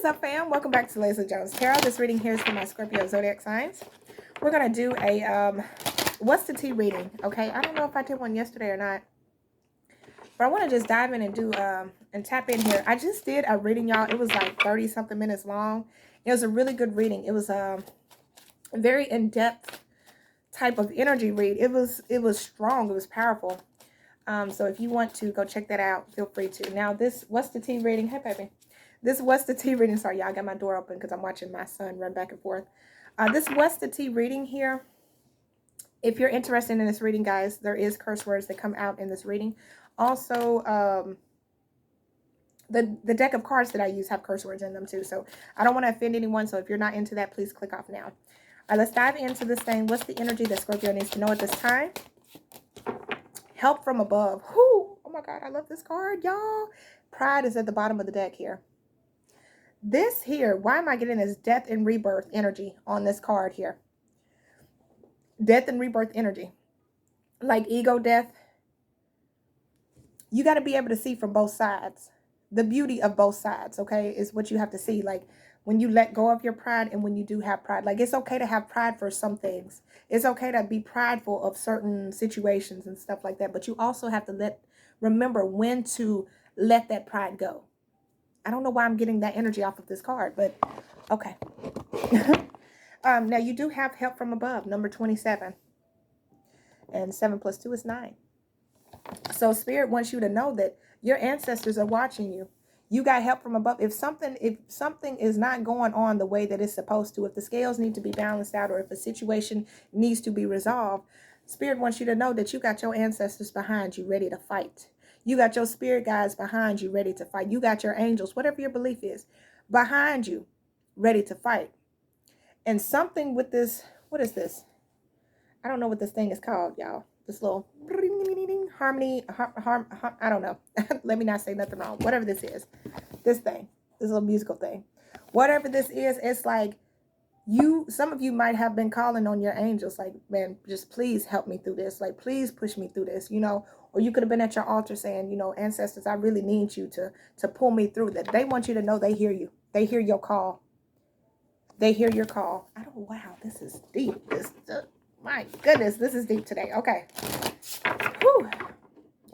is up, fam? Welcome back to Lesley Jones Tarot. This reading here is for my Scorpio zodiac signs. We're going to do a, what's the tea reading, okay? I don't know if I did one yesterday or not, but I want to just dive in and do, and tap in here. I just did a reading, y'all. It was like 30-something minutes long. It was a really good reading. It was a very in-depth type of energy read. It was strong. It was powerful. So if you want to go check that out, feel free to. Now, this, what's the tea reading? Hey, baby. This What's the Tea reading. Sorry, y'all, I got my door open because I'm watching my son run back and forth. This What's the Tea reading here. If you're interested in this reading, guys, there is curse words that come out in this reading. Also, the deck of cards that I use have curse words in them too. So I don't want to offend anyone. So if you're not into that, please click off now. All right, let's dive into this thing. What's the energy that Scorpio needs to know at this time? Help from above. Whoo! Oh my God, I love this card, y'all. Pride is at the bottom of the deck here. This here, why am I getting this death and rebirth energy on this card here? Death and rebirth energy. Like ego death. You got to be able to see from both sides. The beauty of both sides, okay, is what you have to see. Like when you let go of your pride and when you do have pride. Like it's okay to have pride for some things. It's okay to be prideful of certain situations and stuff like that. But you also have to remember when to let that pride go. I don't know why I'm getting that energy off of this card, but okay. Now, you do have help from above, number 27. And 7 plus 2 is 9. So Spirit wants you to know that your ancestors are watching you. You got help from above. If something is not going on the way that it's supposed to, if the scales need to be balanced out, or if a situation needs to be resolved, Spirit wants you to know that you got your ancestors behind you ready to fight. You got your spirit guides behind you ready to fight. You got your angels, whatever your belief is, behind you ready to fight. And something with this, what is this? I don't know what this thing is called, y'all. This little harmony, I don't know. Let me not say nothing wrong. Whatever this is, this thing, this little musical thing, whatever this is, it's like some of you might have been calling on your angels, like, man, just please help me through this. Like, please push me through this, you know. Or you could have been at your altar saying, you know, ancestors, I really need you to pull me through that. They want you to know they hear you. They hear your call. They hear your call. Wow, this is deep. My goodness, this is deep today. Okay. Whew.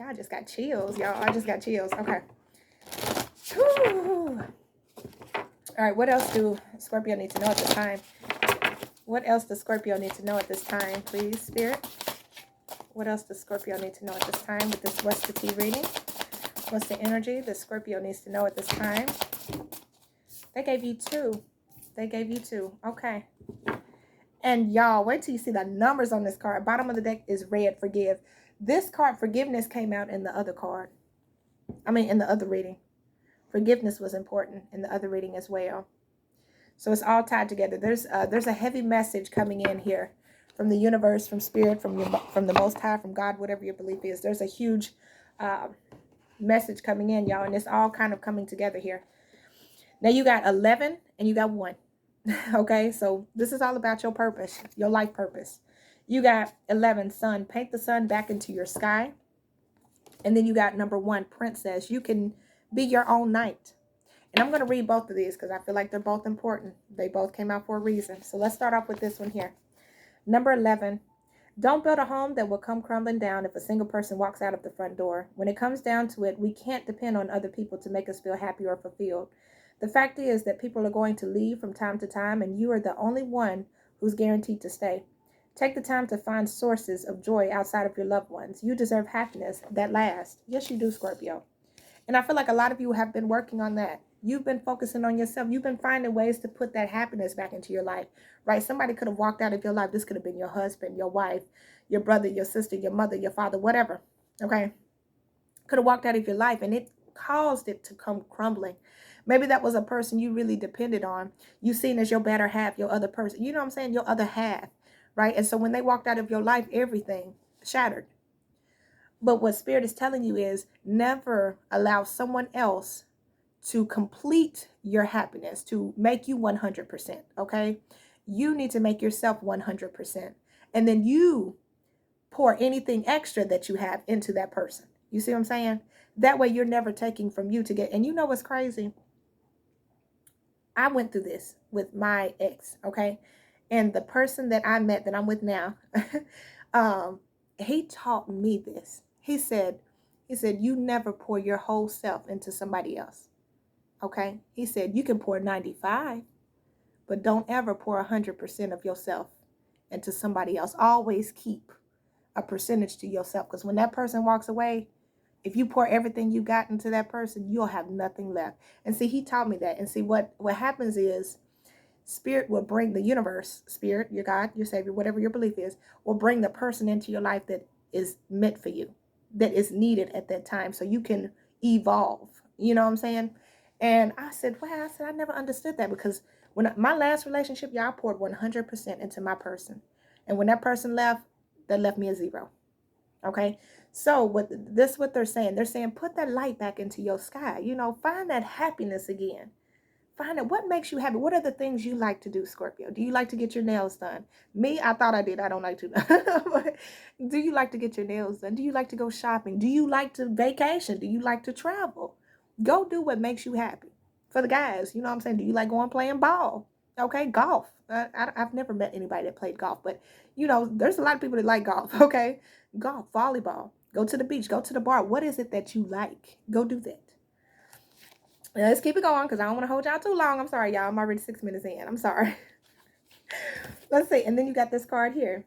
Y'all just got chills, y'all. I just got chills. Okay. Whew. All right, what else do Scorpio need to know at this time? What else does Scorpio need to know at this time, please, Spirit? What else does Scorpio need to know at this time with this What's the Tea reading? What's the energy that Scorpio needs to know at this time? They gave you 2. They gave you 2. Okay. And y'all, wait till you see the numbers on this card. Bottom of the deck is red, forgive. This card, forgiveness, came out in the other card. I mean, in the other reading. Forgiveness was important in the other reading as well. So it's all tied together. There's a heavy message coming in here from the universe, from Spirit, from the Most High, from God, whatever your belief is. There's a huge message coming in, y'all, and it's all kind of coming together here. Now you got 11 and you got 1. Okay, so this is all about your purpose, your life purpose. You got 11, sun. Paint the sun back into your sky. And then you got number 1, princess. You can be your own knight. And I'm going to read both of these because I feel like they're both important. They both came out for a reason. So let's start off with this one here. Number 11. Don't build a home that will come crumbling down if a single person walks out of the front door. When it comes down to it, we can't depend on other people to make us feel happy or fulfilled. The fact is that people are going to leave from time to time, and you are the only one who's guaranteed to stay. Take the time to find sources of joy outside of your loved ones. You deserve happiness that lasts. Yes, you do, Scorpio. And I feel like a lot of you have been working on that. You've been focusing on yourself. You've been finding ways to put that happiness back into your life, right? Somebody could have walked out of your life. This could have been your husband, your wife, your brother, your sister, your mother, your father, whatever, okay? Could have walked out of your life, and it caused it to come crumbling. Maybe that was a person you really depended on. You seen as your better half, your other person. You know what I'm saying? Your other half, right? And so when they walked out of your life, everything shattered. But what Spirit is telling you is never allow someone else to complete your happiness, to make you 100%, okay? You need to make yourself 100%. And then you pour anything extra that you have into that person. You see what I'm saying? That way you're never taking from you to get. And you know what's crazy? I went through this with my ex, okay? And the person that I met that I'm with now, he taught me this. He said, you never pour your whole self into somebody else, okay? He said, you can pour 95, but don't ever pour 100% of yourself into somebody else. Always keep a percentage to yourself, because when that person walks away, if you pour everything you got into that person, you'll have nothing left. And see, he taught me that. And see, what happens is Spirit will bring, the universe, Spirit, your God, your Savior, whatever your belief is, will bring the person into your life that is meant for you, that is needed at that time, so you can evolve. You know what I'm saying? And I said, wow, I never understood that, because when my last relationship, y'all, poured 100% into my person. And when that person left, that left me a 0. Okay, so what they're saying? They're saying, put that light back into your sky. You know, find that happiness again. Find out what makes you happy. What are the things you like to do, Scorpio? Do you like to get your nails done? Me, I thought I did. I don't like to. Do you like to get your nails done? Do you like to go shopping? Do you like to vacation? Do you like to travel? Go do what makes you happy. For the guys, you know what I'm saying? Do you like going playing ball? Okay, golf. I've never met anybody that played golf, but you know, there's a lot of people that like golf. Okay, golf, volleyball, go to the beach, go to the bar. What is it that you like? Go do that. Now, let's keep it going, because I don't want to hold y'all too long. I'm sorry, y'all. I'm already 6 minutes in. I'm sorry. Let's see. And then you got this card here.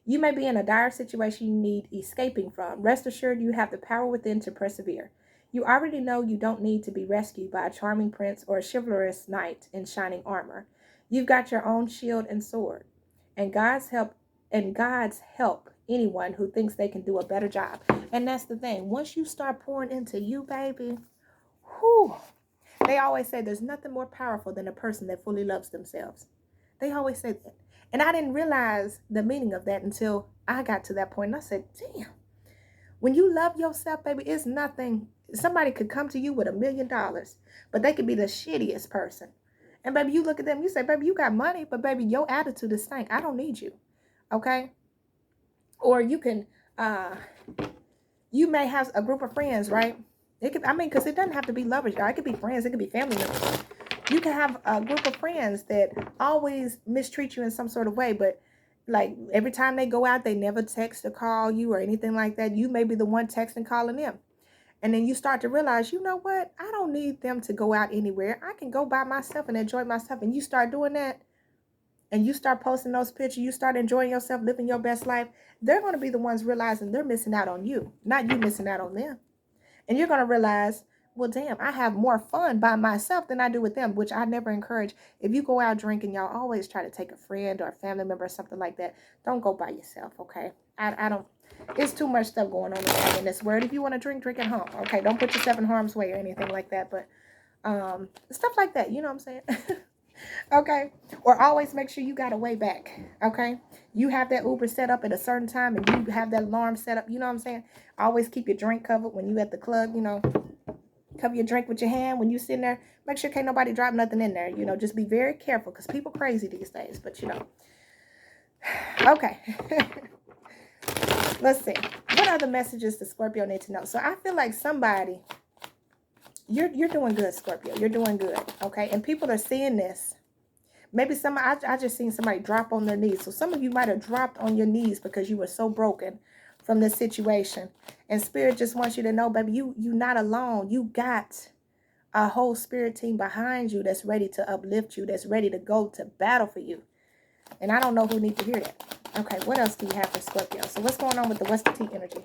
You may be in a dire situation you need escaping from. Rest assured you have the power within to persevere. You already know you don't need to be rescued by a charming prince or a chivalrous knight in shining armor. You've got your own shield and sword. And God's help anyone who thinks they can do a better job. And that's the thing. Once you start pouring into you, baby, whew, they always say there's nothing more powerful than a person that fully loves themselves. They always say that. And I didn't realize the meaning of that until I got to that point. And I said, damn, when you love yourself, baby, it's nothing. Somebody could come to you with $1 million, but they could be the shittiest person. And baby, you look at them, you say, baby, you got money, but baby, your attitude is stank. I don't need you. Okay? Or you can, you may have a group of friends, right? It could, because it doesn't have to be lovers, y'all. It could be friends. It could be family members. You can have a group of friends that always mistreat you in some sort of way, but like every time they go out, they never text or call you or anything like that. You may be the one texting, calling them. And then you start to realize, you know what? I don't need them to go out anywhere. I can go by myself and enjoy myself. And you start doing that, and you start posting those pictures, you start enjoying yourself, living your best life. They're going to be the ones realizing they're missing out on you, not you missing out on them. And you're going to realize, well, damn, I have more fun by myself than I do with them, which I never encourage. If you go out drinking, y'all always try to take a friend or a family member or something like that. Don't go by yourself, okay? I don't. It's too much stuff going on in this world. If you want to drink, drink at home, okay? Don't put yourself in harm's way or anything like that. But stuff like that, you know what I'm saying? Okay? Or always make sure you got a way back, okay? You have that Uber set up at a certain time and you have that alarm set up, you know what I'm saying? Always keep your drink covered when you at the club, you know. Cover your drink with your hand when you sitting there. Make sure can't nobody drop nothing in there, you know. Just be very careful, because people crazy these days, but you know. Okay. Let's see. What other messages does Scorpio need to know? So I feel like somebody, you're doing good, Scorpio. You're doing good, okay? And people are seeing this. Maybe I just seen somebody drop on their knees. So some of you might have dropped on your knees because you were so broken from this situation. And Spirit just wants you to know, baby, you're not alone. You got a whole Spirit team behind you that's ready to uplift you, that's ready to go to battle for you. And I don't know who needs to hear that. Okay, what else do you have for Scorpio? So what's going on with the Western T energy?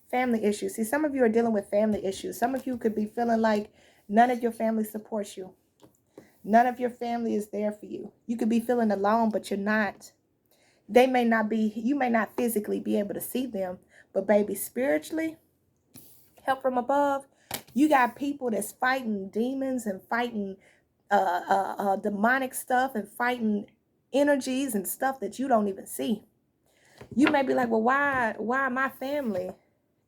Family issues. See, some of you are dealing with family issues. Some of you could be feeling like none of your family supports you. None of your family is there for you. You could be feeling alone, but you're not. They may not be, you may not physically be able to see them, but baby, spiritually, help from above. You got people that's fighting demons and fighting demonic stuff and fighting energies and stuff that you don't even see. You may be like, well, why my family?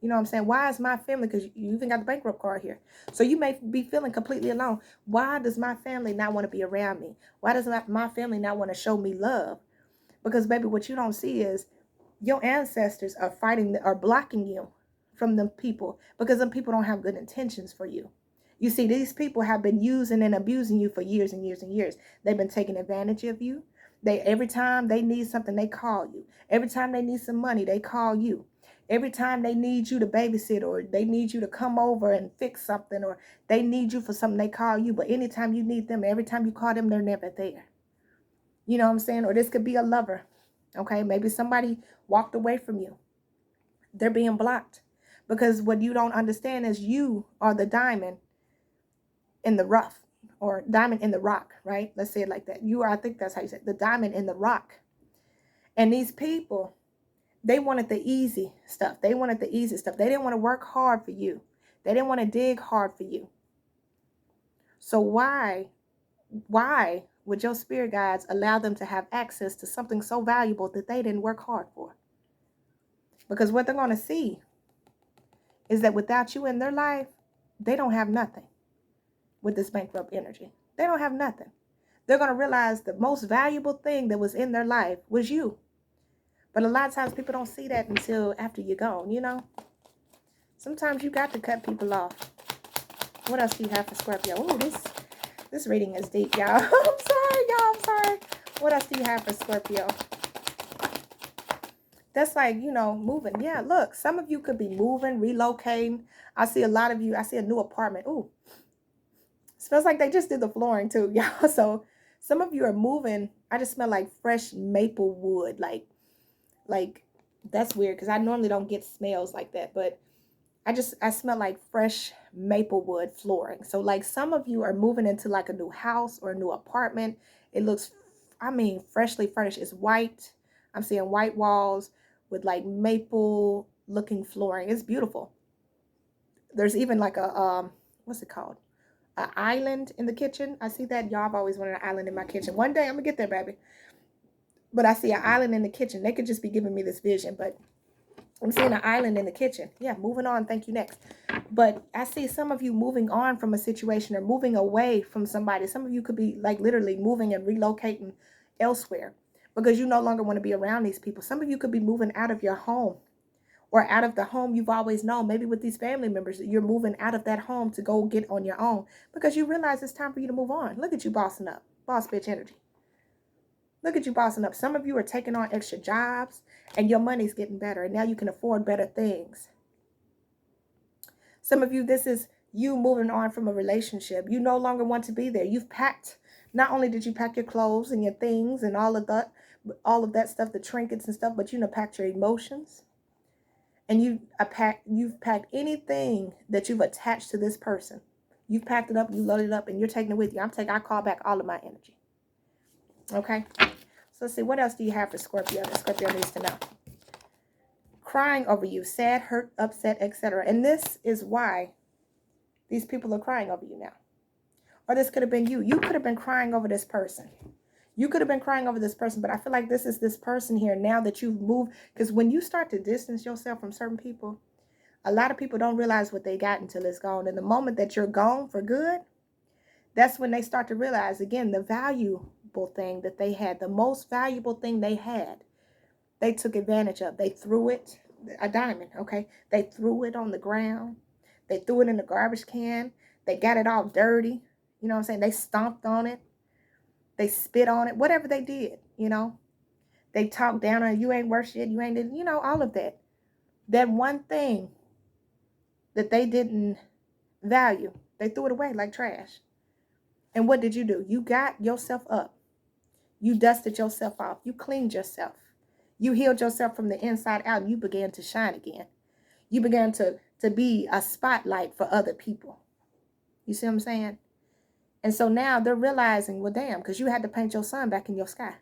You know what I'm saying? Why is my family? Because you even got the bankrupt card here. So you may be feeling completely alone. Why does my family not want to be around me? Why does my family not want to show me love? Because, baby, what you don't see is your ancestors are fighting, are blocking you from them people, because them people don't have good intentions for you. You see, these people have been using and abusing you for years and years and years. They've been taking advantage of you. Every time they need something, they call you. Every time they need some money, they call you. Every time they need you to babysit, or they need you to come over and fix something, or they need you for something, they call you. But anytime you need them, every time you call them, they're never there. You know what I'm saying? Or this could be a lover. Okay, maybe somebody walked away from you. They're being blocked. Because what you don't understand is you are the diamond in the rough, or diamond in the rock, right? Let's say it like that. You are, I think that's how you say it, the diamond in the rock. And these people, they wanted the easy stuff. They wanted the easy stuff. They didn't want to work hard for you. They didn't want to dig hard for you. So why would your spirit guides allow them to have access to something so valuable that they didn't work hard for? Because what they're going to see is that without you in their life, they don't have nothing. With this bankrupt energy, they don't have nothing. They're going to realize the most valuable thing that was in their life was you. But a lot of times people don't see that until after you're gone, you know. Sometimes you got to cut people off. What else do you have for Scorpio? Oh, this reading is deep, y'all. I'm sorry, y'all. I'm sorry. What else do you have for Scorpio? That's like, you know, moving. Yeah, look, some of you could be moving, relocating. I see a lot of you. I see a new apartment. Ooh. Smells like they just did the flooring too, y'all. So some of you are moving. I just smell like fresh maple wood. Like that's weird because I normally don't get smells like that. But I smell like fresh maple wood flooring. So like some of you are moving into like a new house or a new apartment. It looks, I mean, freshly furnished. It's white. I'm seeing white walls with like maple looking flooring. It's beautiful. There's even like a, what's it called? An island in the kitchen. I see that. Y'all have always wanted an island in my kitchen. One day I'm gonna get there, baby. But I see an island in the kitchen. They could just be giving me this vision, but I'm seeing an island in the kitchen. Yeah, moving on. Thank you. Next. But I see some of you moving on from a situation or moving away from somebody. Some of you could be like literally moving and relocating elsewhere because you no longer want to be around these people. Some of you could be moving out of your home, or out of the home you've always known. Maybe with these family members, you're moving out of that home to go get on your own because you realize it's time for you to move on. Look at you bossing up. Boss bitch energy. Look at you bossing up. Some of you are taking on extra jobs and your money's getting better and now you can afford better things. Some of you, this is you moving on from a relationship. You no longer want to be there. You've packed. Not only did you pack your clothes and your things and all of that stuff, the trinkets and stuff, but you packed your emotions. And you've packed anything that you've attached to this person. You've packed it up, you loaded it up, and you're taking it with you. I call back all of my energy. Okay? So let's see, what else do you have for Scorpio that Scorpio needs to know? Crying over you, sad, hurt, upset, etc. And this is why these people are crying over you now. Or this could have been you. You could have been crying over this person. You could have been crying over this person, but I feel like this is this person here now that you've moved. Because when you start to distance yourself from certain people, a lot of people don't realize what they got until it's gone. And the moment that you're gone for good, that's when they start to realize, again, the valuable thing that they had, the most valuable thing they had, they took advantage of. They threw it, a diamond, okay? They threw it on the ground. They threw it in the garbage can. They got it all dirty. You know what I'm saying? They stomped on it. They spit on it, whatever they did, They talked down on you ain't worth shit, you ain't, all of that. That one thing that they didn't value, they threw it away like trash. And what did you do? You got yourself up. You dusted yourself off. You cleaned yourself. You healed yourself from the inside out, and you began to shine again. You began to be a spotlight for other people. You see what I'm saying? And so now they're realizing, well, damn, because you had to paint your sun back in your sky.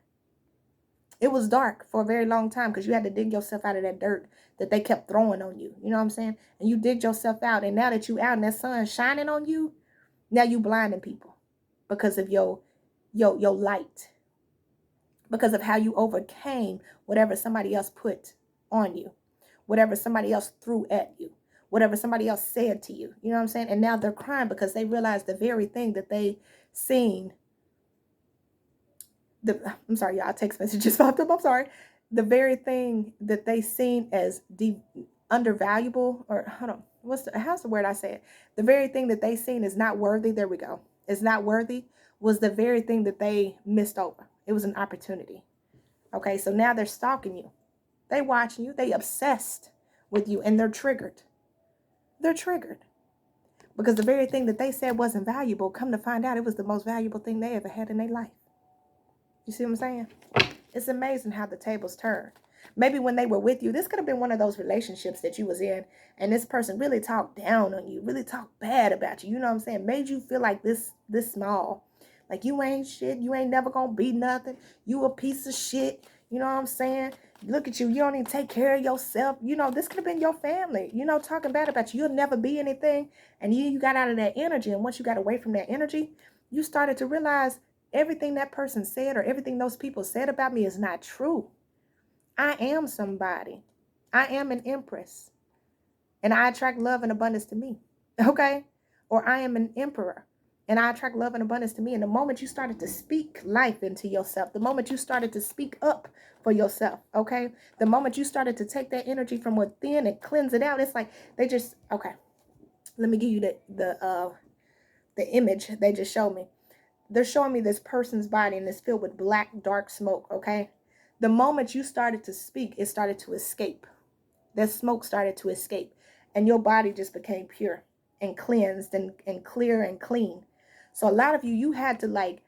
It was dark for a very long time because you had to dig yourself out of that dirt that they kept throwing on you. You know what I'm saying? And you digged yourself out. And now that you out and that sun's shining on you, now you blinding people because of your light. Because of how you overcame whatever somebody else put on you. Whatever somebody else threw at you. Whatever somebody else said to you. You know what I'm saying? And now they're crying because they realize the very thing that they seen. I'm sorry, y'all. Text messages popped up. I'm sorry. The very thing that they seen as undervaluable, or hold on. how's the word I said? The very thing that they seen is not worthy. There we go. Is not worthy was the very thing that they missed over. It was an opportunity. Okay, so now they're stalking you. They watching you. They obsessed with you, and they're triggered. They're triggered. Because the very thing that they said wasn't valuable, come to find out it was the most valuable thing they ever had in their life. You see what I'm saying? It's amazing how the tables turn. Maybe when they were with you, this could have been one of those relationships that you was in, and this person really talked down on you, really talked bad about you. You know what I'm saying? Made you feel like this small. Like you ain't shit. You ain't never gonna be nothing. You a piece of shit. You know what I'm saying? Look at you. You don't even take care of yourself. You know, this could have been your family. You know, talking bad about you. You'll never be anything. And you got out of that energy. And once you got away from that energy, you started to realize everything that person said or everything those people said about me is not true. I am somebody. I am an empress. And I attract love and abundance to me. Okay? Or I am an emperor. And I attract love and abundance to me. And the moment you started to speak life into yourself, the moment you started to speak up for yourself, okay? The moment you started to take that energy from within and cleanse it out, it's like they just, okay. Let me give you the image they just showed me. They're showing me this person's body and it's filled with black, dark smoke, okay? The moment you started to speak, it started to escape. That smoke started to escape. And your body just became pure and cleansed and clear and clean. So a lot of you had to like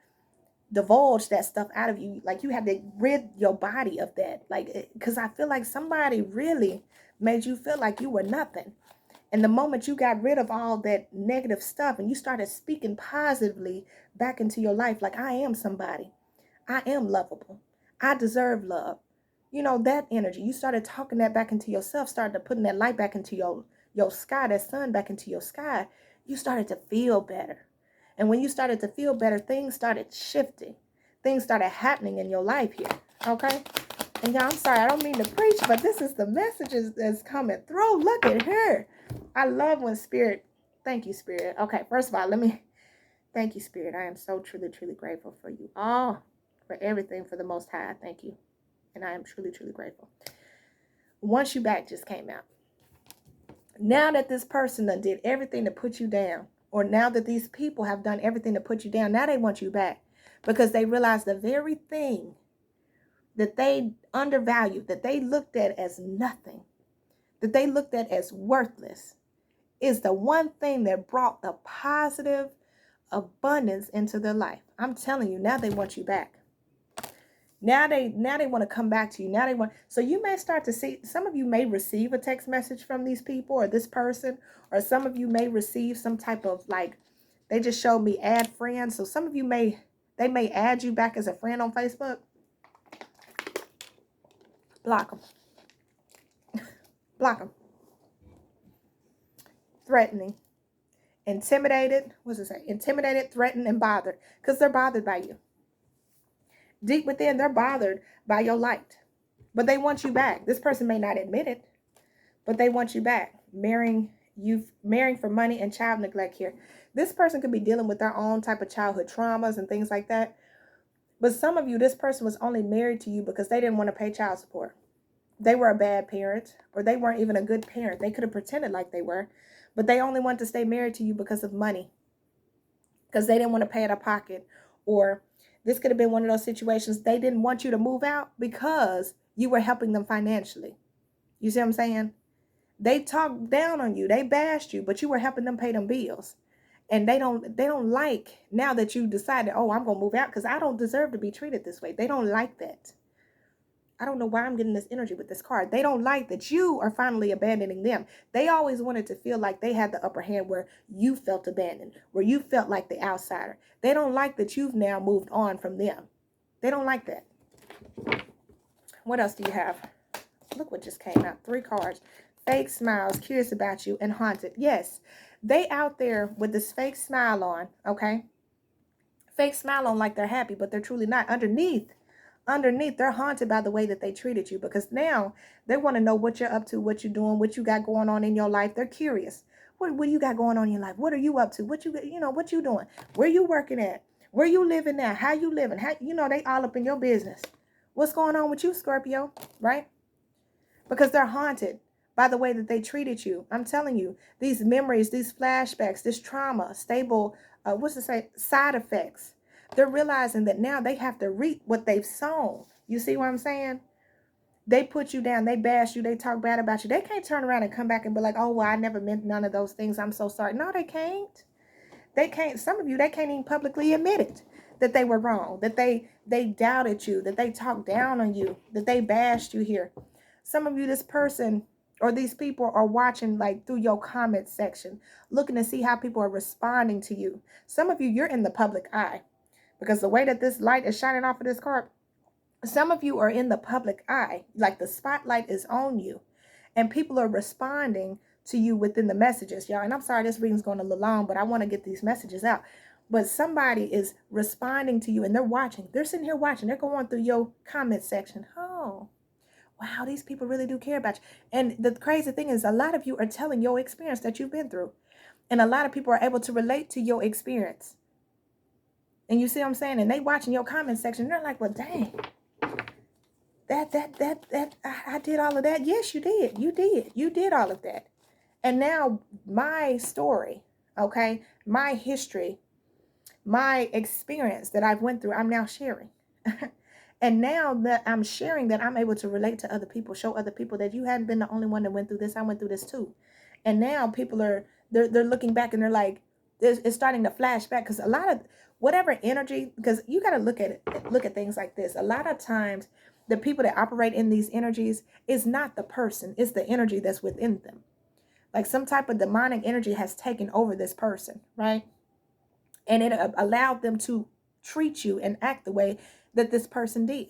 divulge that stuff out of you. Like you had to rid your body of that. Like, because I feel like somebody really made you feel like you were nothing. And the moment you got rid of all that negative stuff and you started speaking positively back into your life, like I am somebody. I am lovable. I deserve love. You know, that energy. You started talking that back into yourself, started putting that light back into your sky, that sun back into your sky. You started to feel better. And when you started to feel better, things started shifting. Things started happening in your life here. Okay? And y'all, I'm sorry, I don't mean to preach, but this is the messages that's coming through. Look at her. I love when Spirit, thank you, Spirit. Okay, first of all, thank you, Spirit. I am so truly, truly grateful for you all, for everything, for the Most High. Thank you. And I am truly, truly grateful. Once You Back just came out. Now that this person done did everything to put you down, or now that these people have done everything to put you down, now they want you back because they realize the very thing that they undervalued, that they looked at as nothing, that they looked at as worthless, is the one thing that brought the positive abundance into their life. I'm telling you, now they want you back. Now they want to come back to you. So you may start to see, some of you may receive a text message from these people or this person, or some of you may receive some type of like, they just showed me add friends. So some of you they may add you back as a friend on Facebook. Block them. Block them. Threatening. Intimidated. What's it say? Intimidated, threatened, and bothered. Because they're bothered by you. Deep within, they're bothered by your light. But they want you back. This person may not admit it, but they want you back. Marrying for money and child neglect here. This person could be dealing with their own type of childhood traumas and things like that. But some of you, this person was only married to you because they didn't want to pay child support. They were a bad parent, or they weren't even a good parent. They could have pretended like they were, but they only wanted to stay married to you because of money, because they didn't want to pay out of pocket. Or this could have been one of those situations. They didn't want you to move out because you were helping them financially. You see what I'm saying? They talked down on you. They bashed you, but you were helping them pay them bills. And they don't like, now that you decided, oh, I'm going to move out because I don't deserve to be treated this way. They don't like that. I don't know why I'm getting this energy with this card. They don't like that you are finally abandoning them. They always wanted to feel like they had the upper hand, where you felt abandoned, where you felt like the outsider. They don't like that you've now moved on from them. They don't like that. What else do you have? Look what just came out. 3 cards. Fake smiles, curious about you, and haunted. Yes, they out there with this fake smile on, okay? Fake smile on like they're happy, but they're truly not. Underneath, they're haunted by the way that they treated you, because now they want to know what you're up to, what you're doing, what you got going on in your life. They're curious. What do you got going on in your life? What are you up to? What you doing? Where you working at? Where you living now? How you living? They all up in your business. What's going on with you, Scorpio, right? Because they're haunted by the way that they treated you. I'm telling you, these memories, these flashbacks, this trauma, stable, side effects. They're realizing that now they have to reap what they've sown. You see what I'm saying? They put you down, they bash you, they talk bad about you. They can't turn around and come back and be like, oh, well, I never meant none of those things. I'm so sorry. No, they can't. They can't. Some of you, they can't even publicly admit it, that they were wrong, that they doubted you, that they talked down on you, that they bashed you here. Some of you, this person or these people are watching like through your comment section, looking to see how people are responding to you. Some of you, you're in the public eye because the way that this light is shining off of this card, some of you are in the public eye, like the spotlight is on you, and people are responding to you within the messages, y'all. And I'm sorry, this reading's going a little long, but I want to get these messages out. But somebody is responding to you, and they're watching. They're sitting here watching. They're going through your comment section. Oh, wow, these people really do care about you. And the crazy thing is, a lot of you are telling your experience that you've been through. And a lot of people are able to relate to your experience. And you see what I'm saying? And they watching your comment section. They're like, well, dang. I did all of that. Yes, you did. You did. You did all of that. And now my story, okay, my history, my experience that I've went through, I'm now sharing. And now that I'm sharing that, I'm able to relate to other people, show other people that you hadn't been the only one that went through this. I went through this too. And now people are, they're looking back and they're like, it's starting to flash back, because a lot of whatever energy, because you got to look at things like this. A lot of times, the people that operate in these energies is not the person, it's the energy that's within them. Like some type of demonic energy has taken over this person, right? And it allowed them to treat you and act the way that this person did.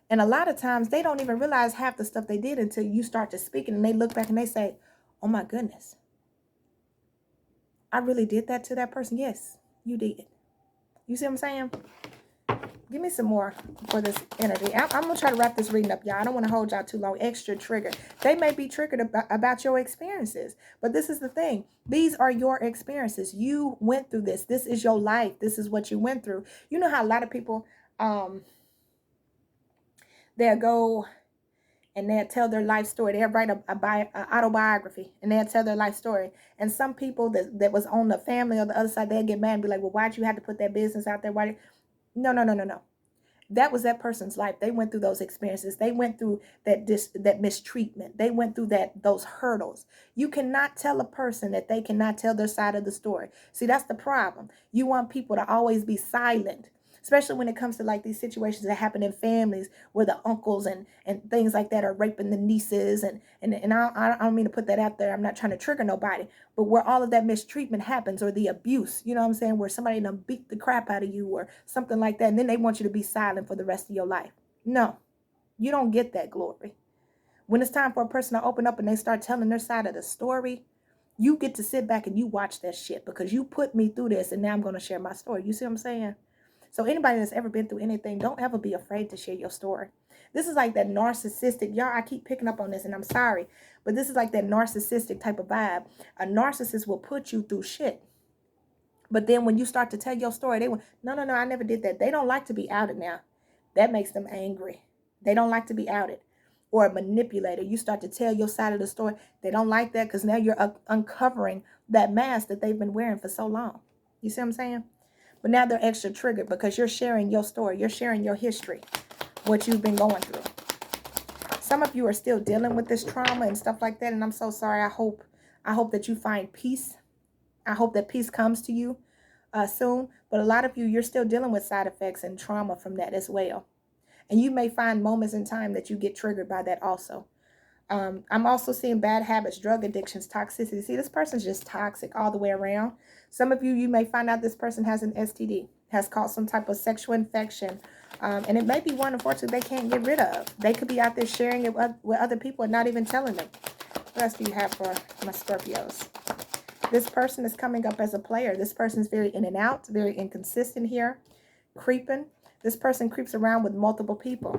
And a lot of times they don't even realize half the stuff they did until you start to speak, and they look back and they say, oh my goodness, I really did that to that person. Yes, you did. You see what I'm saying? Give me some more for this energy. I'm going to try to wrap this reading up, y'all. I don't want to hold y'all too long. Extra trigger. They may be triggered about your experiences. But this is the thing. These are your experiences. You went through this. This is your life. This is what you went through. You know how a lot of people, they'll go and they'll tell their life story. They'll write an autobiography, and they'll tell their life story. And some people that was on the family or the other side, they'll get mad and be like, well, why'd you have to put that business out there? Why? No. That was that person's life. They went through those experiences. They went through that mistreatment. They went through those hurdles. You cannot tell a person that they cannot tell their side of the story. See, that's the problem. You want people to always be silent, especially when it comes to like these situations that happen in families where the uncles and things like that are raping the nieces. And I don't mean to put that out there. I'm not trying to trigger nobody, but where all of that mistreatment happens, or the abuse, you know what I'm saying? Where somebody done beat the crap out of you or something like that. And then they want you to be silent for the rest of your life. No, you don't get that glory. When it's time for a person to open up and they start telling their side of the story, you get to sit back and you watch that shit, because you put me through this and now I'm going to share my story. You see what I'm saying? So anybody that's ever been through anything, don't ever be afraid to share your story. This is like that narcissistic, y'all, I keep picking up on this and I'm sorry, but this is like that narcissistic type of vibe. A narcissist will put you through shit. But then when you start to tell your story, they will, no, I never did that. They don't like to be outed now. That makes them angry. They don't like to be outed. Or a manipulator. You start to tell your side of the story. They don't like that, because now you're uncovering that mask that they've been wearing for so long. You see what I'm saying? But now they're extra triggered because you're sharing your story. You're sharing your history, what you've been going through. Some of you are still dealing with this trauma and stuff like that. And I'm so sorry. I hope that you find peace. I hope that peace comes to you soon. But a lot of you, you're still dealing with side effects and trauma from that as well. And you may find moments in time that you get triggered by that also. I'm also seeing bad habits, drug addictions, toxicity. See, this person's just toxic all the way around. Some of you, you may find out this person has an STD, has caught some type of sexual infection. And it may be one, unfortunately, they can't get rid of. They could be out there sharing it with other people and not even telling them. What else do you have for my Scorpios? This person is coming up as a player. This person's very in and out, very inconsistent here, creeping. This person creeps around with multiple people.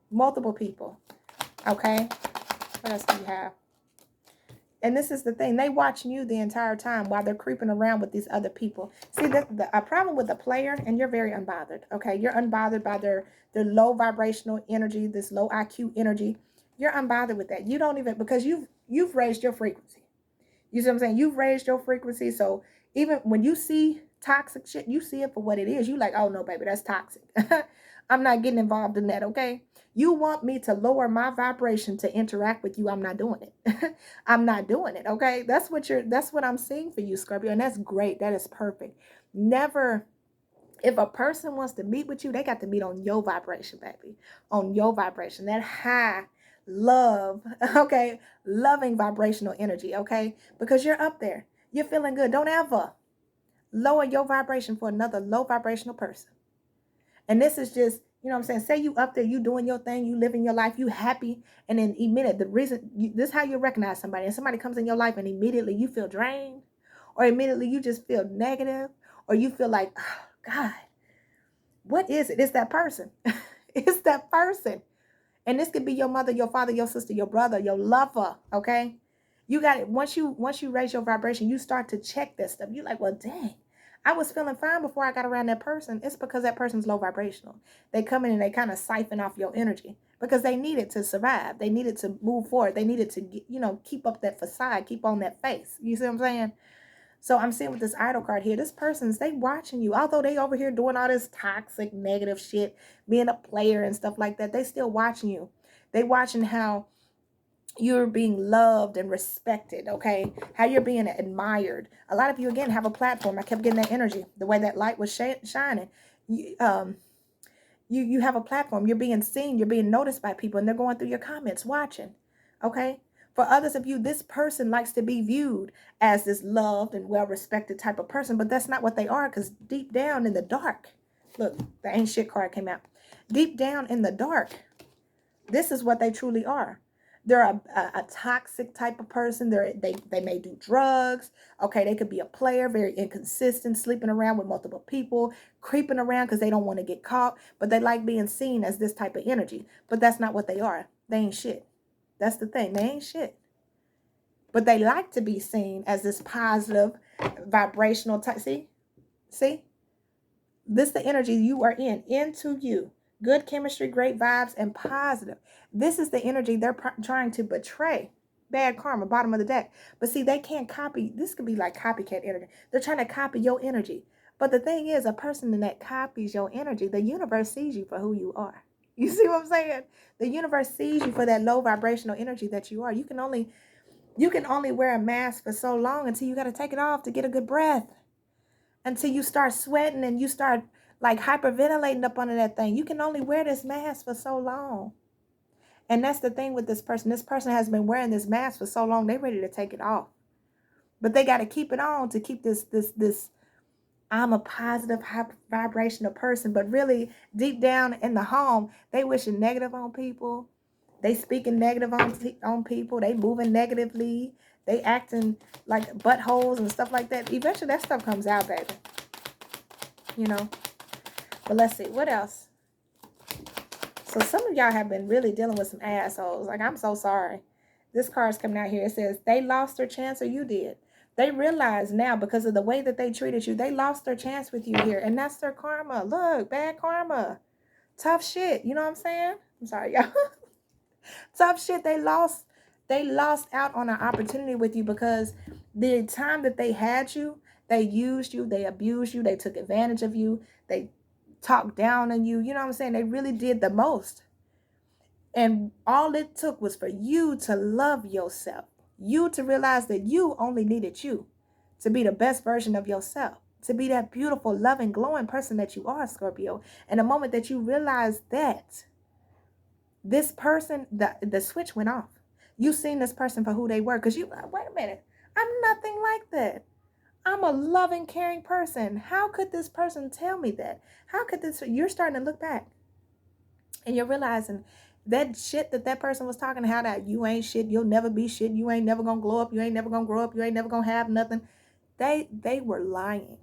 Multiple people. Okay? What else do you have? And this is the thing. They watching you the entire time while they're creeping around with these other people. See, a problem with a player, and you're very unbothered. Okay? You're unbothered by their low vibrational energy, this low IQ energy. You're unbothered with that. You don't even, because you've raised your frequency. You see what I'm saying? You've raised your frequency. So even when you see toxic shit, you see it for what it is. You like, oh no, baby, that's toxic. I'm not getting involved in that, okay? You want me to lower my vibration to interact with you. I'm not doing it. I'm not doing it, okay? That's what I'm seeing for you, Scorpio. And that's great. That is perfect. Never, if a person wants to meet with you, they got to meet on your vibration, baby. On your vibration. That high love, okay? Loving vibrational energy, okay? Because you're up there. You're feeling good. Don't ever lower your vibration for another low vibrational person. And this is just, you know what I'm saying? Say you up there, you doing your thing, you living your life, you happy. And then immediately, the reason, this is how you recognize somebody. And somebody comes in your life and immediately you feel drained. Or immediately you just feel negative. Or you feel like, oh, God, what is it? It's that person. It's that person. And this could be your mother, your father, your sister, your brother, your lover, okay? You got it. Once you raise your vibration, you start to check this stuff. You're like, well, dang, I was feeling fine before I got around that person. It's because that person's low vibrational. They come in and they kind of siphon off your energy because they need it to survive. They needed to move forward. They needed to, keep up that facade, keep on that face. You see what I'm saying? So I'm seeing with this idol card here, this person's, they watching you. Although they over here doing all this toxic, negative shit, being a player and stuff like that, they still watching you. They watching how you're being loved and respected, okay? How you're being admired. A lot of you, again, have a platform. I kept getting that energy, the way that light was shining. You have a platform. You're being seen. You're being noticed by people, and they're going through your comments, watching, okay? For others of you, this person likes to be viewed as this loved and well-respected type of person, but that's not what they are, because deep down in the dark, look, the ain't shit card came out. Deep down in the dark, this is what they truly are. They're a toxic type of person. They may do drugs. Okay, they could be a player, very inconsistent, sleeping around with multiple people, creeping around because they don't want to get caught, but they like being seen as this type of energy. But that's not what they are. They ain't shit. That's the thing. They ain't shit. But they like to be seen as this positive, vibrational type. See? This is the energy you are into you. Good chemistry, great vibes, and positive. This is the energy they're trying to betray. Bad karma, bottom of the deck. But see, they can't copy. This could be like copycat energy. They're trying to copy your energy. But the thing is, a person that copies your energy, the universe sees you for who you are. You see what I'm saying? The universe sees you for that low vibrational energy that you are. You can only wear a mask for so long until you got to take it off to get a good breath. Until you start sweating and you start like hyperventilating up under that thing. You can only wear this mask for so long. And that's the thing with this person. This person has been wearing this mask for so long, they're ready to take it off. But they got to keep it on to keep this, I'm a positive, high vibrational person. But really, deep down in the home, they wishing negative on people. They speaking negative on people. They moving negatively. They acting like buttholes and stuff like that. Eventually, that stuff comes out, baby. But let's see. What else? So some of y'all have been really dealing with some assholes. Like, I'm so sorry. This card's coming out here. It says, they lost their chance or you did. They realize now because of the way that they treated you, they lost their chance with you here. And that's their karma. Look, bad karma. Tough shit. You know what I'm saying? I'm sorry, y'all. Tough shit. They lost out on an opportunity with you because the time that they had you, they used you, they abused you, they took advantage of you, they talked down on you. You know what I'm saying? They really did the most. And all it took was for you to love yourself. You to realize that you only needed you to be the best version of yourself, to be that beautiful, loving, glowing person that you are, Scorpio. And the moment that you realize that, this person, the switch went off. You seen this person for who they were because you, wait a minute, I'm nothing like that. I'm a loving, caring person. How could this person tell me that? How could this, you're starting to look back and you're realizing that shit that person was talking, how that you ain't shit, you'll never be shit, you ain't never gonna glow up, you ain't never gonna grow up, you ain't never gonna have nothing. They were lying.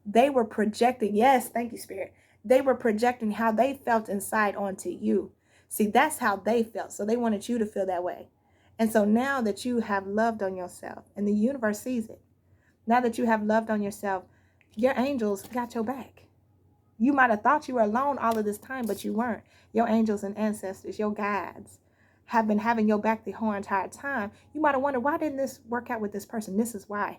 They were projecting, yes, thank you, Spirit. They were projecting how they felt inside onto you. See, that's how they felt. So they wanted you to feel that way. And so now that you have loved on yourself, and the universe sees it, now that you have loved on yourself, your angels got your back. You might have thought you were alone all of this time, but you weren't. Your angels and ancestors, your guides, have been having your back the whole entire time. You might have wondered, why didn't this work out with this person? This is why.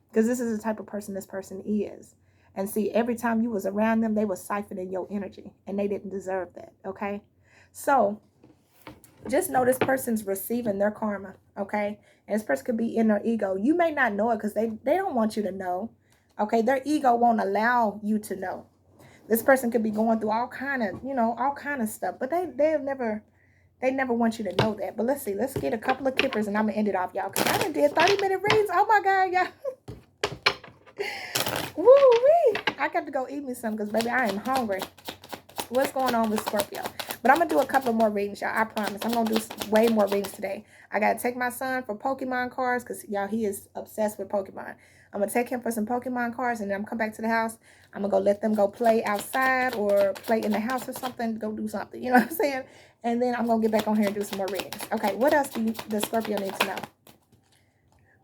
Because this is the type of person this person is. And see, every time you was around them, they were siphoning your energy. And they didn't deserve that, okay? So, just know this person's receiving their karma, okay? And this person could be in their ego. You may not know it because they don't want you to know, okay? Their ego won't allow you to know. This person could be going through all kind of, all kind of stuff. But they never want you to know that. But let's see. Let's get a couple of kippers and I'm going to end it off, y'all. Because I done did 30-minute reads. Oh, my God, y'all. Woo-wee. I got to go eat me some because, baby, I am hungry. What's going on with Scorpio? But I'm going to do a couple more readings, y'all. I promise. I'm going to do way more readings today. I got to take my son for Pokemon cards because, y'all, he is obsessed with Pokemon. I'm going to take him for some Pokemon cards and then I'm going to come back to the house. I'm going to go let them go play outside or play in the house or something. Go do something. You know what I'm saying? And then I'm going to get back on here and do some more readings. Okay, what else does Scorpio need to know?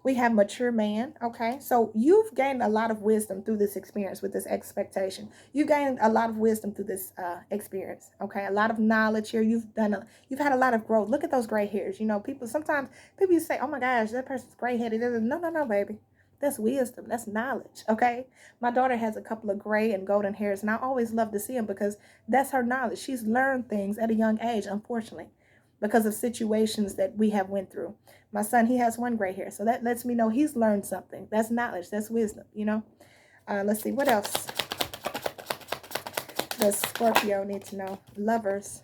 We have mature man, okay? So you've gained a lot of wisdom through this experience with this expectation. You gained a lot of wisdom through this experience, okay? A lot of knowledge here. You've had a lot of growth. Look at those gray hairs. You know, sometimes people say, oh my gosh, that person's gray-headed. No, baby. That's wisdom. That's knowledge, okay? My daughter has a couple of gray and golden hairs, and I always love to see them because that's her knowledge. She's learned things at a young age, unfortunately, because of situations that we have went through. My son, he has one gray hair, so that lets me know he's learned something. That's knowledge. That's wisdom, you know? Let's see. What else does Scorpio need to know? Lovers.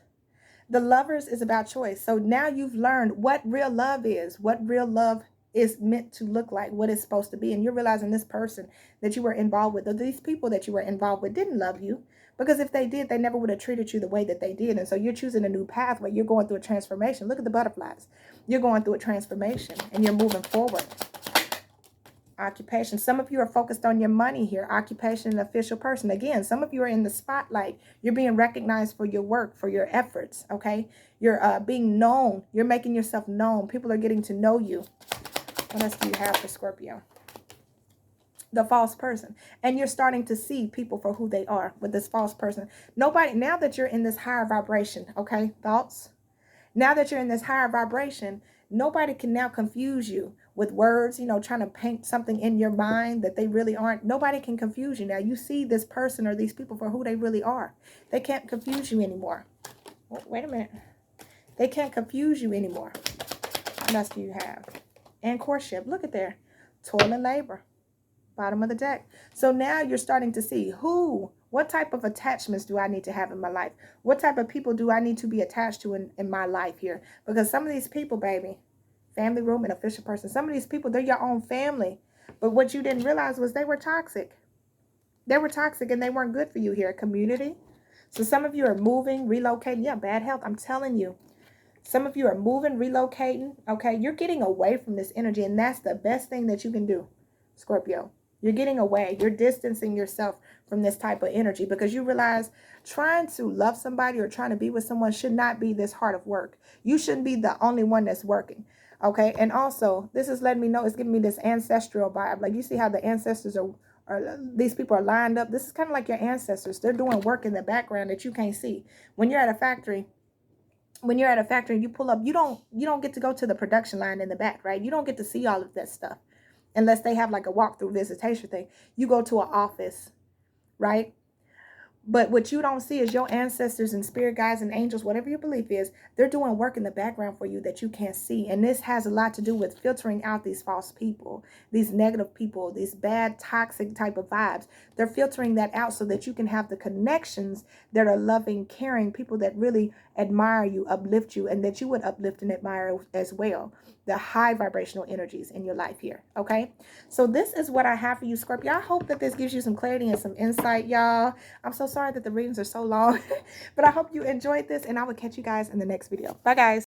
The lovers is about choice. So now you've learned what real love is, what real love is meant to look like, what it's supposed to be. And you're realizing this person that you were involved with, or these people that you were involved with, didn't love you. Because if they did, they never would have treated you the way that they did. And so you're choosing a new pathway. You're going through a transformation. Look at the butterflies. You're going through a transformation and you're moving forward. Occupation. Some of you are focused on your money here. Occupation and official person. Again, some of you are in the spotlight. You're being recognized for your work, for your efforts, okay? You're being known. You're making yourself known. People are getting to know you. What else do you have for Scorpio? The false person. And you're starting to see people for who they are with this false person. Nobody, now that you're in this higher vibration, okay, thoughts? Now that you're in this higher vibration, nobody can now confuse you with words, trying to paint something in your mind that they really aren't. Nobody can confuse you now. You see this person or these people for who they really are. They can't confuse you anymore. Wait a minute. They can't confuse you anymore. What else do you have? And courtship. Look at there. Toil and labor. Bottom of the deck. So now you're starting to see what type of attachments do I need to have in my life? What type of people do I need to be attached to in my life here? Because some of these people, baby, family room and official person, some of these people, they're your own family. But what you didn't realize was they were toxic. They were toxic and they weren't good for you here. Community. So some of you are moving, relocating. Yeah, bad health. I'm telling you. Some of you are moving, relocating. Okay, you're getting away from this energy. And that's the best thing that you can do, Scorpio. You're getting away. You're distancing yourself from this type of energy because you realize trying to love somebody or trying to be with someone should not be this hard of work. You shouldn't be the only one that's working. Okay. And also, this is letting me know, it's giving me this ancestral vibe. Like you see how the ancestors these people are lined up. This is kind of like your ancestors. They're doing work in the background that you can't see. When you're at a factory, and you pull up, you don't get to go to the production line in the back, right? You don't get to see all of that stuff. Unless they have like a walkthrough visitation thing. You go to an office, right? But what you don't see is your ancestors and spirit guides and angels, whatever your belief is, they're doing work in the background for you that you can't see. And this has a lot to do with filtering out these false people, these negative people, these bad, toxic type of vibes. They're filtering that out so that you can have the connections that are loving, caring, people that really admire you, uplift you, and that you would uplift and admire as well. The high vibrational energies in your life here, okay? So this is what I have for you, Scorpio. I hope that this gives you some clarity and some insight, y'all. I'm so sorry that the readings are so long, but I hope you enjoyed this, and I will catch you guys in the next video. Bye, guys.